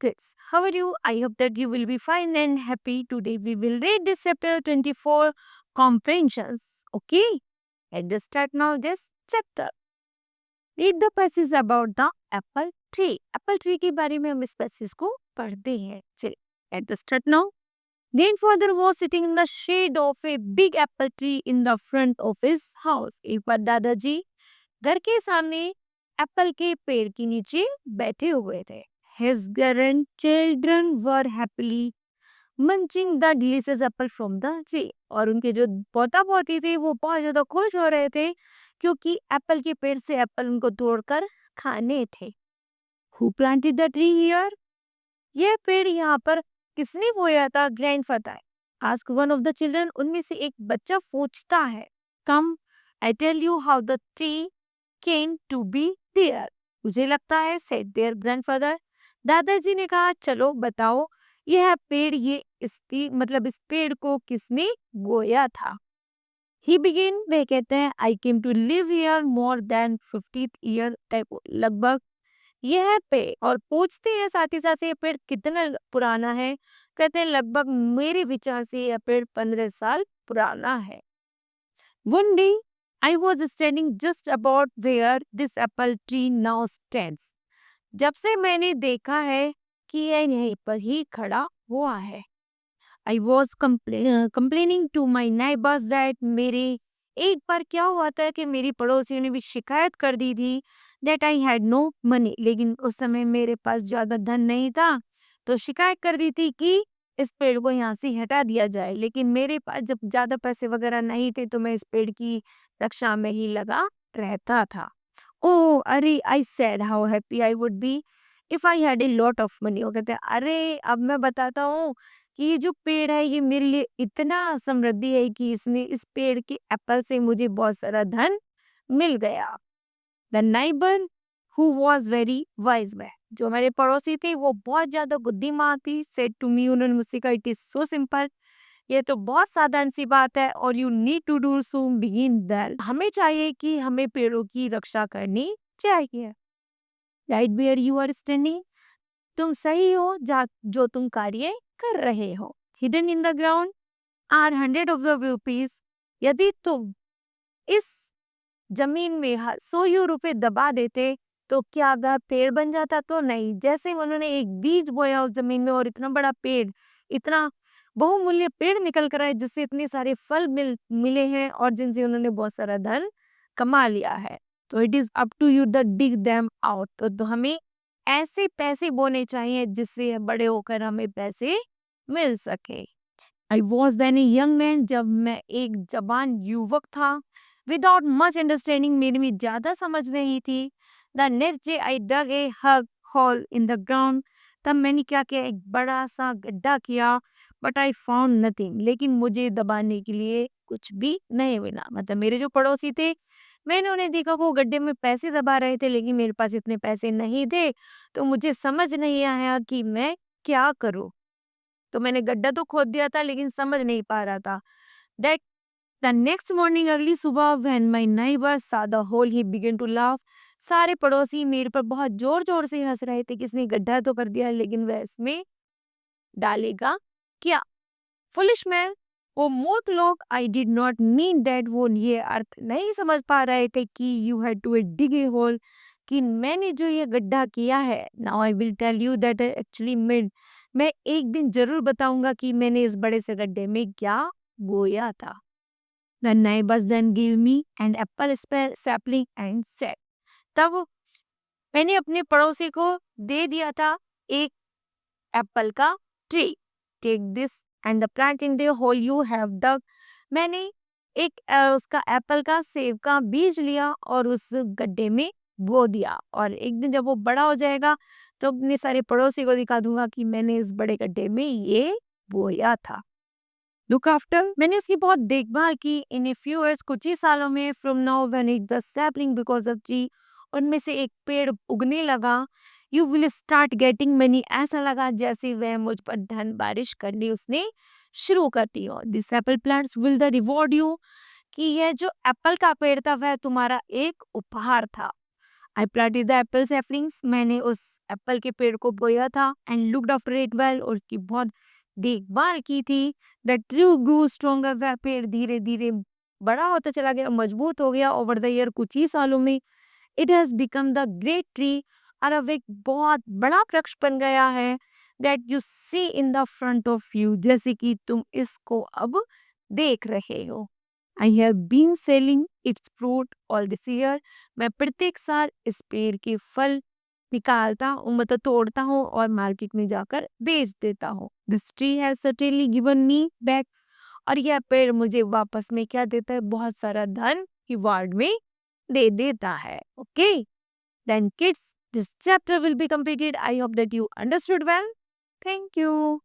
kids. How are you? I hope that you will be fine and happy. Today we will read this chapter 24 comprehensions. Okay, let's start now this chapter. Read the passage about the apple tree. Apple tree के बारे में हम इस passage को पढ़ते हैं. चलिए, let's start now. Grandfather was sitting in the shade of a big apple tree in the front of his house. एक बार दादाजी घर के सामने एप्पल के पेड़ के नीचे बैठे हुए थे. His grandchildren were happily munching the delicious apple from the tree. और उनके जो पोता पोती थे वो बहुत ज्यादा खुश हो रहे थे क्योंकि एप्पल के पेड़ से एप्पल उनको तोड़कर खाने थे. Who planted the tree here? यह पेड़ यहाँ पर किसने बोया था? Grandfather. Ask one of the children. उनमें से एक बच्चा पूछता है. Come, I tell you how the tree came to be there. मुझे लगता है said their grandfather. दादाजी ने कहा चलो बताओ यह पेड़ इस पेड़ को किसने बोया था. He began. वे कहते हैं I came to live here more than 50 year type लगभग यह पेड़. और पूछते हैं साथ ही साथ ये पेड़ कितना पुराना है. कहते हैं लगभग मेरे विचार से यह पेड़ 15 साल पुराना है. One day I was standing just about where this apple tree now stands. जब से मैंने देखा है कि यह यहीं पर ही खड़ा हुआ है. I was complaining to my neighbors that मेरे एक बार क्या हुआ था कि मेरी पड़ोसियों ने भी शिकायत कर दी थी that I had no money. लेकिन उस समय मेरे पास ज़्यादा धन नहीं था तो शिकायत कर दी थी कि इस पेड़ को यहाँ से हटा दिया जाए. लेकिन मेरे पास जब ज़्यादा पैसे वगैरह नहीं थे तो मैं इस पेड़ की रक्षा में ही लगा रहता था. Oh, अरे I said how happy I would be if I had a lot of money. वो कहते हैं अरे अब मैं बताता हूँ कि ये जो पेड़ है ये मेरे लिए इतना समृद्धि है कि इस पेड़ के एप्पल से मुझे बहुत सारा धन मिल गया. The neighbor who was very wise man. जो हमारे पड़ोसी थे वो बहुत ज्यादा बुद्धिमान थी. said to me. उन्होंने मुझसे कहा it is so simple. ये तो बहुत साधारण सी बात है और you need to do so begin well. हमें चाहिए कि हमें पेड़ों की रक्षा करनी चाहिए. Right where you are standing. तुम सही हो जो तुम कार्य कर रहे हो. Hidden in the ground are 100 of the rupees. यदि तुम इस जमीन में 100 रुपए दबा देते तो क्या वह पेड़ बन जाता? तो नहीं. जैसे उन्होंने एक बीज बोया उस जमीन में और इतना बड़ा पेड़, इतना बहुमूल्य पेड़ निकल कर आए जिससे इतने सारे फल मिले हैं और जिनसे उन्होंने बहुत सारा धन कमा लिया है. तो it is up to you the dig them out. तो हमें ऐसे पैसे बोने चाहिए जिससे बड़े होकर हमें पैसे मिल सके. I was then a young man. जब मैं एक जवान युवक था. Without much understanding. मेरे में ज़्यादा समझ नहीं थी. The next day I dug a hole in the ground. तब मैंने क्या किया? एक बड़ा सा गड्ढा किया. But I found nothing. लेकिन मुझे दबाने के लिए कुछ भी नहीं मिला. मतलब मेरे जो पड़ोसी थे मैंने उन्हें देखा वो गड्ढे में पैसे दबा रहे थे लेकिन मेरे पास इतने पैसे नहीं थे तो मुझे समझ नहीं आया कि मैं क्या करूं. तो मैंने गड्ढा तो खोद दिया था लेकिन समझ नहीं पा रहा था. That the next morning अगली सुबह when my neighbor saw the hole he began to laugh. सारे पड़ोसी मेरे पर बहुत जोर जोर से हंस रहे थे. किसने गड्ढा तो कर दिया लेकिन वह इसमें डालेगा क्या? Foolish man. वो मूर्ख लोग. I did not mean that. वो ये अर्थ नहीं समझ पा रहे थे कि you had to dig a hole. कि मैंने जो ये गड्ढा किया है. Now I will tell you that I actually meant. मैं एक दिन जरूर बताऊंगा कि मैंने इस बड़े से गड्ढे में क्या बोया था. The neighbors then gave me an apple sapling and said. तब मैंने अपने पड़ोसी को दे दिया था एक एप्पल का tree. Take this and the plant in the hole you have dug. मैंने एक उसका एप्पल का सेब का बीज लिया और उस गड्ढे में बो दिया और एक दिन जब वो बड़ा हो जाएगा तो अपने सारे पड़ोसी को दिखा दूंगा कि मैंने इस बड़े गड्ढे में ये बोया था. Look after. मैंने इसकी बहुत देखभाल की. इन ए फ्यू इयर्स कुछ ही सालों में from now when it the sapling because of tree उनमें से एक पेड़ उगने लगा. You will start getting money. ऐसा लगा जैसे वह मुझ पर धन बारिश करनी उसने शुरू कर दी हो. This Apple plants will the reward you. कि यह जो एप्पल का पेड़ था वह तुम्हारा एक उपहार था. I planted the apple saplings. मैंने उस एप्पल के पेड़ को बोया था and looked after it well और उसकी बहुत देखभाल की थी. The tree grew stronger. वह पेड़ धीरे धीरे बड़ा होता चला गया, मजबूत हो गया over the year. कुछ ही सालों में it has become the great tree. और अब एक बहुत बड़ा वृक्ष बन गया है that you see in the front of you. जैसे कि तुम इसको अब देख रहे हो. I have been selling its fruit all this year. मैं प्रत्येक साल इस पेड़ के फल निकालता हूँ, मतलब तोड़ता हूँ और मार्केट में जाकर बेच देता हूँ. This tree has certainly given me back. और यह पेड़ मुझे वापस में क्या देता है? बहुत सारा धन रिवार्ड में दे देता है. Okay? Then kids, this chapter will be completed. I hope that you understood well. Thank you.